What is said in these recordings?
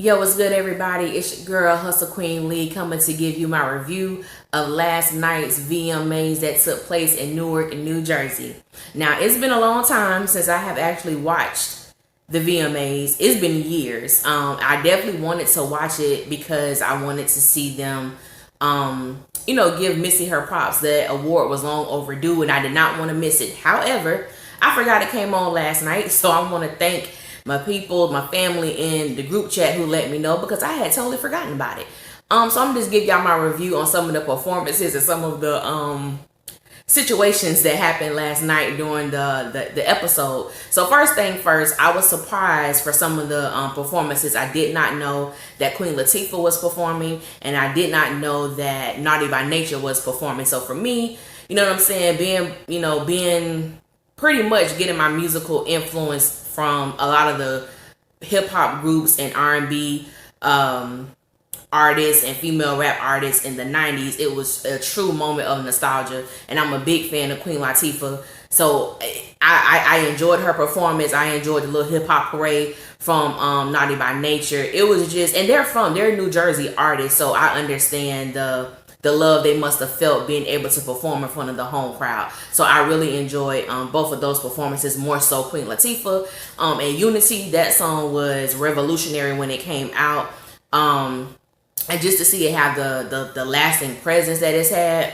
Yo, what's good, everybody? It's your girl, Hustle Queen Lee, coming to give you my review of last night's VMAs that took place in Newark and New Jersey. Now, it's been a long time since I have actually watched the VMAs. It's been years. I definitely wanted to watch it because I wanted to see them, give Missy her props. The award was long overdue, and I did not want to miss it. However, I forgot it came on last night, so I want to thank my people, my family in the group chat who let me know because I had totally forgotten about it. So I'm just give y'all my review on some of the performances and some of the situations that happened last night during the episode. So first thing first, I was surprised for some of the performances. I did not know that Queen Latifah was performing, and I did not know that Naughty by Nature was performing. So for me, you know what I'm saying, being pretty much getting my musical influence from a lot of the hip hop groups and R&B artists and female rap artists in the 90s. It was a true moment of nostalgia, and I'm a big fan of Queen Latifah. So I enjoyed her performance. I enjoyed the little hip hop parade from Naughty by Nature. It was just, and they're New Jersey artists, so I understand the love they must have felt being able to perform in front of the home crowd. So I really enjoyed both of those performances, more so Queen Latifah. And Unity, that song was revolutionary when it came out. And just to see it have the lasting presence that it's had,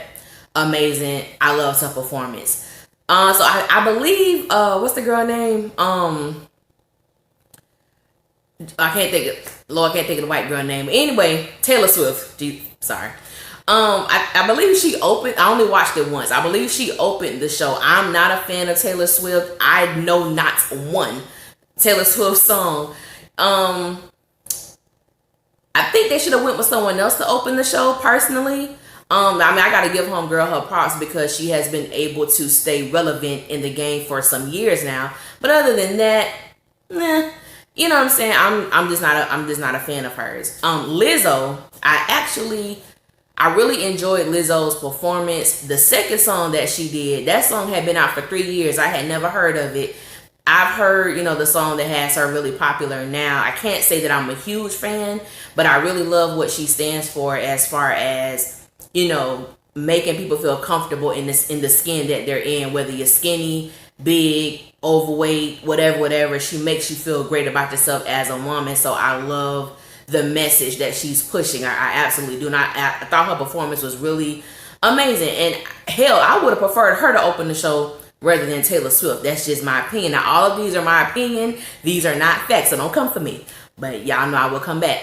amazing. I loved her performance. So I believe, what's the girl name? I can't think of the white girl name. Anyway, Taylor Swift. Sorry. I believe she opened. I only watched it once. I believe she opened the show. I'm not a fan of Taylor Swift. I know not one Taylor Swift song. I think they should have went with someone else to open the show. Personally, I gotta give homegirl her props because she has been able to stay relevant in the game for some years now. But other than that, you know what I'm saying. I'm just not a fan of hers. Lizzo, I really enjoyed Lizzo's performance. The second song that she did, that song had been out for 3 years. I had never heard of it. I've heard, the song that has her really popular now. I can't say that I'm a huge fan, but I really love what she stands for as far as, making people feel comfortable in the skin that they're in, whether you're skinny, big, overweight, whatever. She makes you feel great about yourself as a woman. So I love the message that she's pushing. I absolutely do not. I thought her performance was really amazing, and hell, I would have preferred her to open the show rather than Taylor Swift. That's just my opinion. Now, all of these are my opinion. These are not facts, so don't come for me. But y'all know I will come back.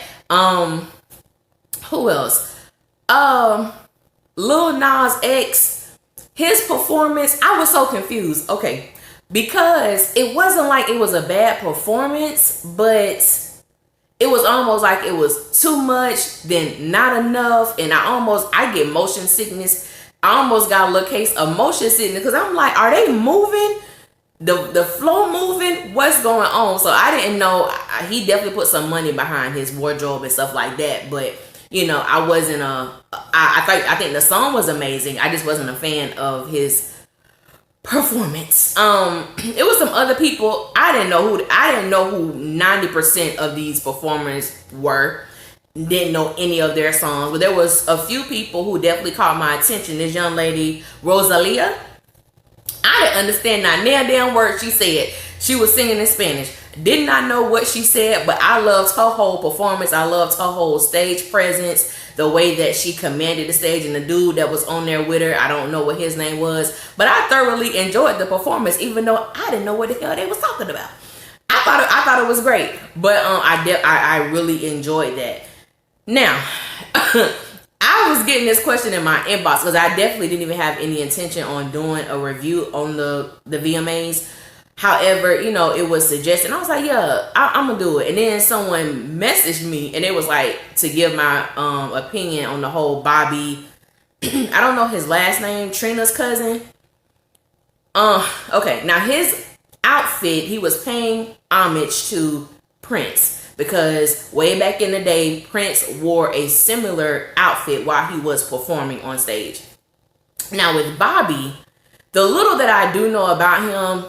Who else? Lil Nas X, his performance, I was so confused. Okay, because it wasn't like it was a bad performance, but it was almost like it was too much, then not enough, and I get motion sickness. I almost got a little case of motion sickness because I'm like, are they moving? The flow moving? What's going on? So I didn't know. He definitely put some money behind his wardrobe and stuff like that, but I wasn't I think the song was amazing. I just wasn't a fan of his performance. It was some other people. I didn't know who 90% of these performers were. Didn't know any of their songs, but there was a few people who definitely caught my attention. This young lady, Rosalia, I didn't understand not damn word she said. She was singing in Spanish. Did not know what she said, but I loved her whole performance. I loved her whole stage presence, the way that she commanded the stage, and the dude that was on there with her, I don't know what his name was, but I thoroughly enjoyed the performance, even though I didn't know what the hell they was talking about. I thought it was great, but I really enjoyed that. Now, I was getting this question in my inbox because I definitely didn't even have any intention on doing a review on the VMAs. However, it was suggested. I was like, yeah, I'm going to do it. And then someone messaged me and it was like to give my opinion on the whole Bobby. I don't know his last name, Trina's cousin. Okay, now his outfit, he was paying homage to Prince. Because way back in the day, Prince wore a similar outfit while he was performing on stage. Now with Bobby, the little that I do know about him,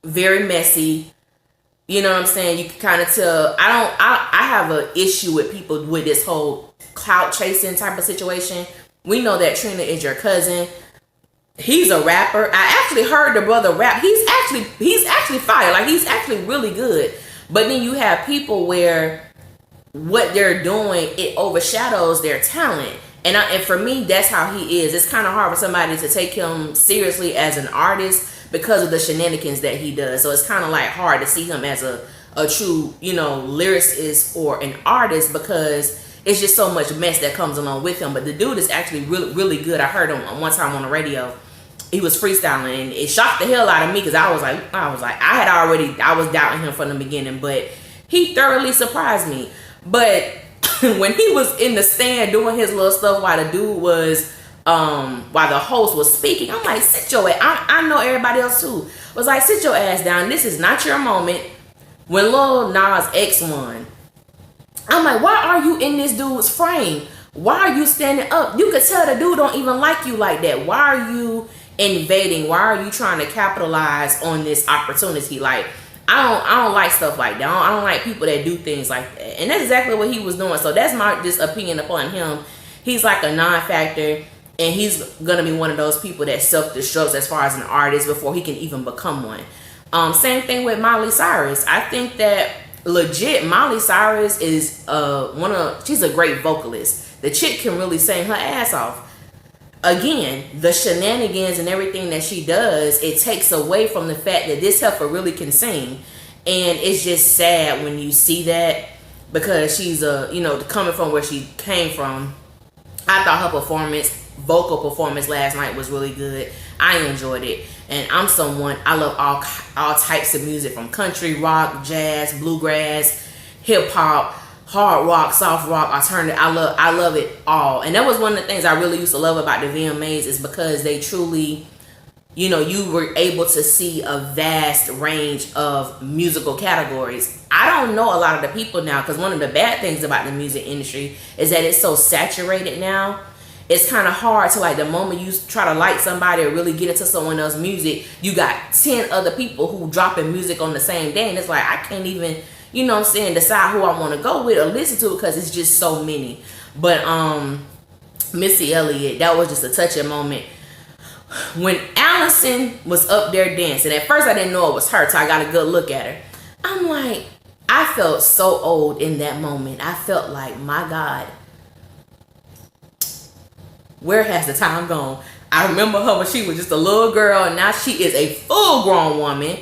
very messy, You know what I'm saying? You can kind of tell. I have an issue with people with this whole clout chasing type of situation. We know that Trina is your cousin. He's a rapper. I actually heard the brother rap. He's actually fire. Like, he's actually really good. But then you have people where what they're doing, it overshadows their talent. And for me, that's how he is. It's kind of hard for somebody to take him seriously as an artist because of the shenanigans that he does. So it's kind of like hard to see him as a true, lyricist or an artist, because it's just so much mess that comes along with him. But the dude is actually really, really good. I heard him one time on the radio. He was freestyling, and it shocked the hell out of me, because I was doubting him from the beginning, but he thoroughly surprised me. But when he was in the stand doing his little stuff while the dude was while the host was speaking, I'm like, sit your ass. I know everybody else too was like, sit your ass down. This is not your moment. When Lil Nas X won, I'm like, why are you in this dude's frame? Why are you standing up? You could tell the dude don't even like you like that. Why are you invading? Why are you trying to capitalize on this opportunity? Like, I don't like stuff like that. I don't like people that do things like that. And that's exactly what he was doing. So that's my just opinion upon him. He's like a non-factor, and he's gonna be one of those people that self-destructs as far as an artist before he can even become one. Same thing with Miley Cyrus. I think that legit Miley Cyrus is she's a great vocalist. The chick can really sing her ass off. Again, the shenanigans and everything that she does, it takes away from the fact that this heifer really can sing. And it's just sad when you see that, because she's coming from where she came from. I thought her vocal performance last night was really good. I enjoyed it. And I'm I love all types of music, from country, rock, jazz, bluegrass, hip hop, hard rock, soft rock, alternative. I love it all. And that was one of the things I really used to love about the VMA'S, is because they truly, you were able to see a vast range of musical categories. I don't know a lot of the people now, because one of the bad things about the music industry is that it's so saturated now. It's kind of hard to, like, the moment you try to like somebody or really get into someone else's music, you got 10 other people who dropping music on the same day, and it's like, I can't even, decide who I want to go with or listen to, because it's just so many. But Missy Elliott, that was just a touching moment. When Allison was up there dancing, at first I didn't know it was her, so I got a good look at her. I'm like, I felt so old in that moment. I felt like, my God, where has the time gone? I remember her when she was just a little girl, and now she is a full-grown woman,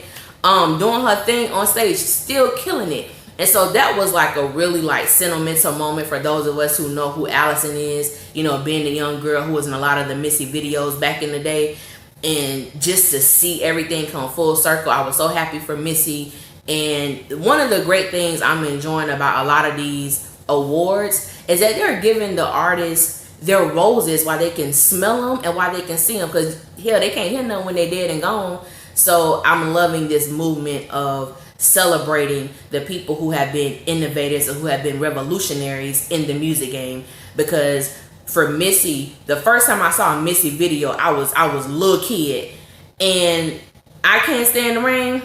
doing her thing on stage, still killing it. And so that was like a really like sentimental moment for those of us who know who Allison is, being the young girl who was in a lot of the Missy videos back in the day. And just to see everything come full circle, I was so happy for Missy. And one of the great things I'm enjoying about a lot of these awards is that they're giving the artists their roses while they can smell them and while they can see them, because hell, they can't hear them when they're dead and gone. So I'm loving this movement of celebrating the people who have been innovators or who have been revolutionaries in the music game. Because for Missy, the first time I saw a Missy video, I was a little kid, and I Can't Stand the Rain.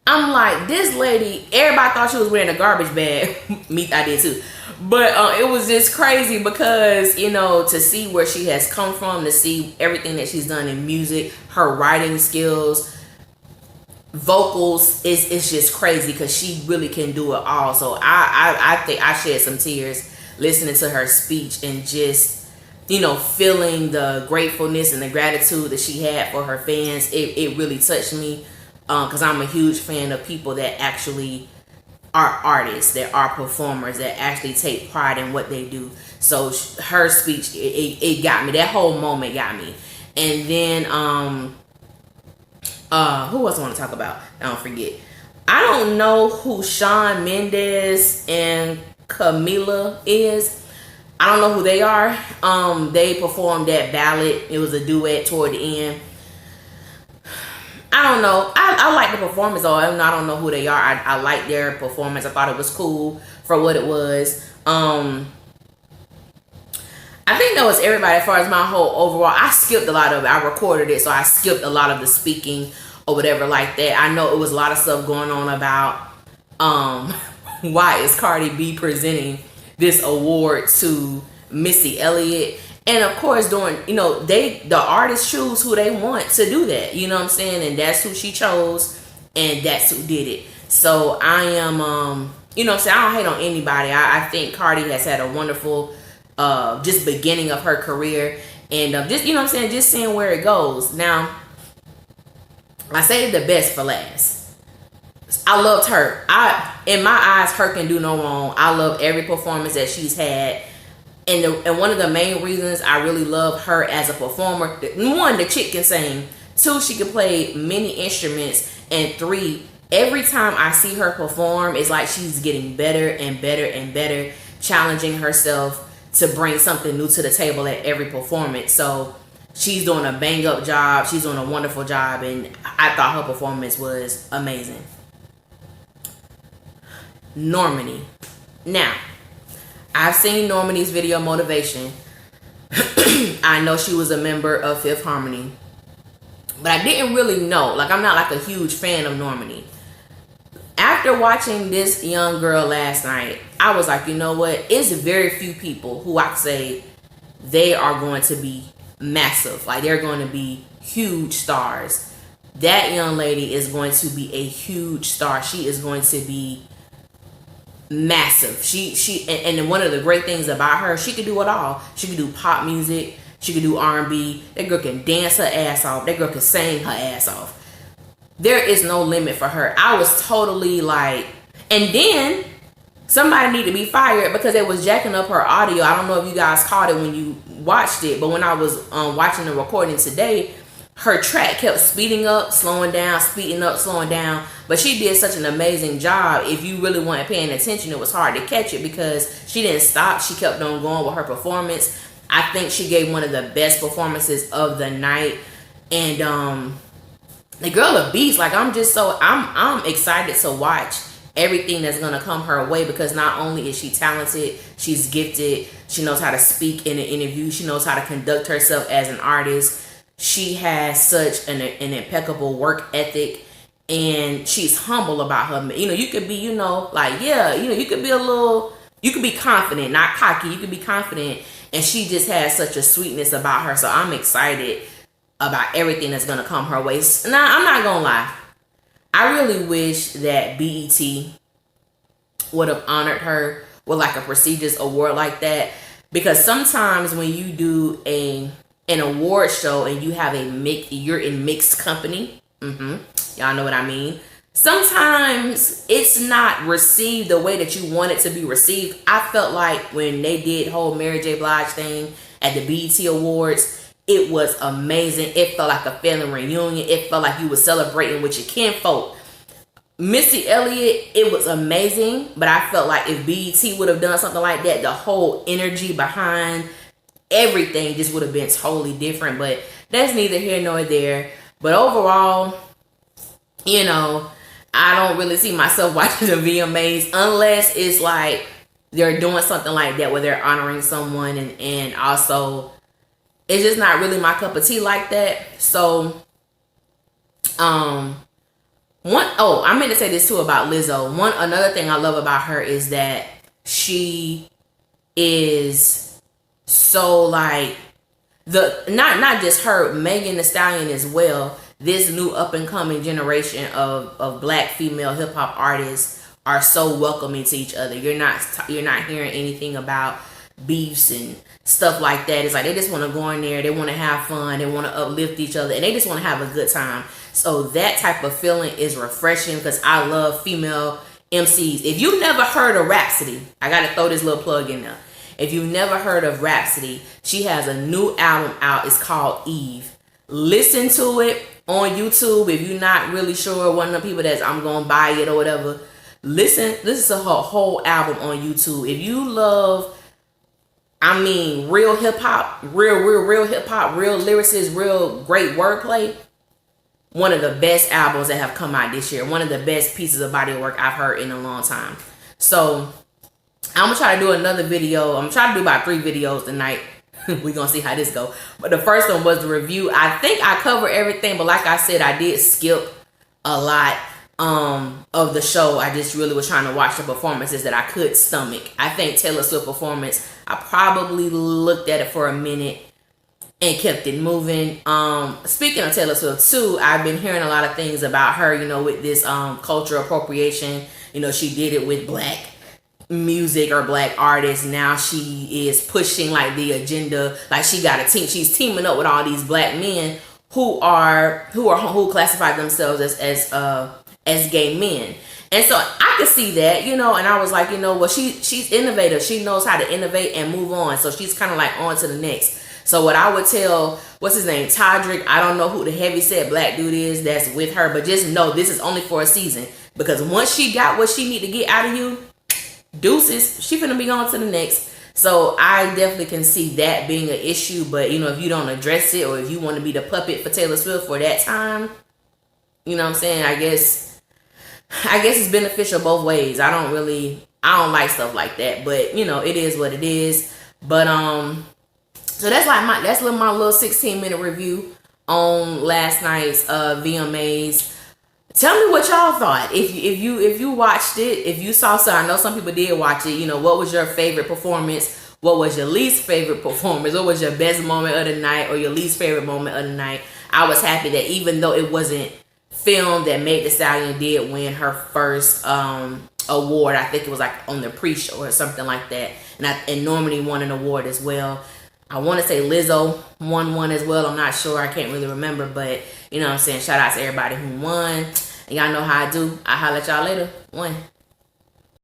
I'm like, this lady, everybody thought she was wearing a garbage bag. Me, I did too. But it was just crazy because, to see where she has come from, to see everything that she's done in music, her writing skills, vocals, it's just crazy, because she really can do it all. So I think I shed some tears listening to her speech, and just, feeling the gratefulness and the gratitude that she had for her fans. It really touched me, because I'm a huge fan of people that actually are artists, that are performers, that actually take pride in what they do. So her speech, it got me. That whole moment got me. And then who else I want to talk about? I don't forget. I don't know who Shawn Mendes and Camila is. I don't know who they are. They performed that ballad. It was a duet toward the end. I don't know. I like the performance, though. I don't know who they are. I like their performance. I thought it was cool for what it was. I think that was everybody as far as my whole overall. I skipped a lot of it. I recorded it, so I skipped a lot of the speaking or whatever like that. I know it was a lot of stuff going on about why is Cardi B presenting this award to Missy Elliott? And of course, during, the artists choose who they want to do that. You know what I'm saying? And that's who she chose, and that's who did it. So I am, you know what I'm saying? I don't hate on anybody. I think Cardi has had a wonderful, just beginning of her career, and just, you know what I'm saying? Just seeing where it goes. Now, I saved the best for last. I loved her. In my eyes, her can do no wrong. I love every performance that she's had. And one of the main reasons I really love her as a performer, one, the chick can sing. Two, she can play many instruments. And three, every time I see her perform, it's like she's getting better and better and better, challenging herself to bring something new to the table at every performance. So she's doing a bang up job. She's doing a wonderful job. And I thought her performance was amazing. Normani. Now, I've seen Normani's video Motivation. I know she was a member of Fifth Harmony, but I didn't really know. Like, I'm not like a huge fan of Normani. After watching this young girl last night, I was like, you know what? It's very few people who I could say they are going to be massive. Like, they're going to be huge stars. That young lady is going to be a huge star. She is going to be massive. And one of the great things about her, she could do it all. She could do pop music, she could do R&B. That girl can dance her ass off. That girl can sing her ass off. There is no limit for her. I was totally like, and then somebody need to be fired because they was jacking up her audio. I don't know if you guys caught it when you watched it, but when I was watching the recording today, her track kept speeding up, slowing down, speeding up, slowing down. But she did such an amazing job. If you really weren't paying attention, it was hard to catch it because she didn't stop. She kept on going with her performance. I think she gave one of the best performances of the night. And the girl a beast. Like, I'm excited to watch everything that's gonna come her way, because not only is she talented, she's gifted. She knows how to speak in an interview. She knows how to conduct herself as an artist. She has such an impeccable work ethic, and she's humble about her. You could be, like, yeah, you could be you could be confident, not cocky. You could be confident, and she just has such a sweetness about her. So I'm excited about everything that's gonna come her way. Now, I'm not gonna lie. I really wish that BET would have honored her with like a prestigious award like that, because sometimes when you do an award show and you have you're in mixed company, y'all know what I mean, sometimes it's not received the way that you want it to be received. I felt like when they did whole Mary J. Blige thing at the BET Awards, it was amazing. It felt like a family reunion. It felt like you were celebrating with your kinfolk. Missy Elliott, it was amazing, but I felt like if BET would have done something like that, the whole energy behind everything just would have been totally different. But that's neither here nor there. But overall, I don't really see myself watching the VMAs unless it's like they're doing something like that where they're honoring someone, and also it's just not really my cup of tea like that. So I meant to say this too about Lizzo. Another thing I love about her is that she is so like not just her, Megan Thee Stallion as well. This new up and coming generation of black female hip hop artists are so welcoming to each other. You're not hearing anything about beefs and stuff like that. It's like they just want to go in there, they want to have fun, they want to uplift each other, and they just want to have a good time. So that type of feeling is refreshing, because I love female MCs. If you've never heard of Rhapsody, I gotta throw this little plug in there. If you've never heard of Rhapsody, she has a new album out. It's called Eve. Listen to it on YouTube. If you're not really sure, one of the people that's I'm gonna buy it or whatever, listen to her whole album on YouTube. If you love, real hip hop, real hip hop, real lyricists, real great wordplay, one of the best albums that have come out this year. One of the best pieces of body work I've heard in a long time. So I'm gonna try to do another video. I'm trying to do about 3 videos tonight. We're gonna see how this go. But the first one was the review. I think I covered everything, but like I said, I did skip a lot. of the show. I just really was trying to watch the performances that I could stomach. I think Taylor Swift performance, I probably looked at it for a minute and kept it moving. Speaking of Taylor Swift too, I've been hearing a lot of things about her, with this cultural appropriation. She did it with black music or black artists. Now she is pushing like the agenda. Like she got a team. She's teaming up with all these black men who classify themselves as gay men. And so I could see that, and I was like, well, she's innovative. She knows how to innovate and move on. So she's kind of like on to the next. So what I would tell, what's his name, Todrick, I don't know who the heavyset black dude is that's with her, but just know this is only for a season. Because once she got what she need to get out of you, deuces, she finna be on to the next. So I definitely can see that being an issue. But, if you don't address it, or if you want to be the puppet for Taylor Swift for that time, what I'm saying? I guess it's beneficial both ways. I don't like stuff like that. But, it is what it is. But, so that's my little 16-minute review on last night's VMA'S. Tell me what y'all thought. If you watched it, if you saw I know some people did watch it. What was your favorite performance? What was your least favorite performance? What was your best moment of the night or your least favorite moment of the night? I was happy that even though it wasn't filmed, that Meg Thee Stallion did win her first award. I think it was like on the pre-show or something like that. And Normani won an award as well. I want to say Lizzo won one as well. I'm not sure. I can't really remember. But, shout out to everybody who won. And y'all know how I do. I'll holler at y'all later. One.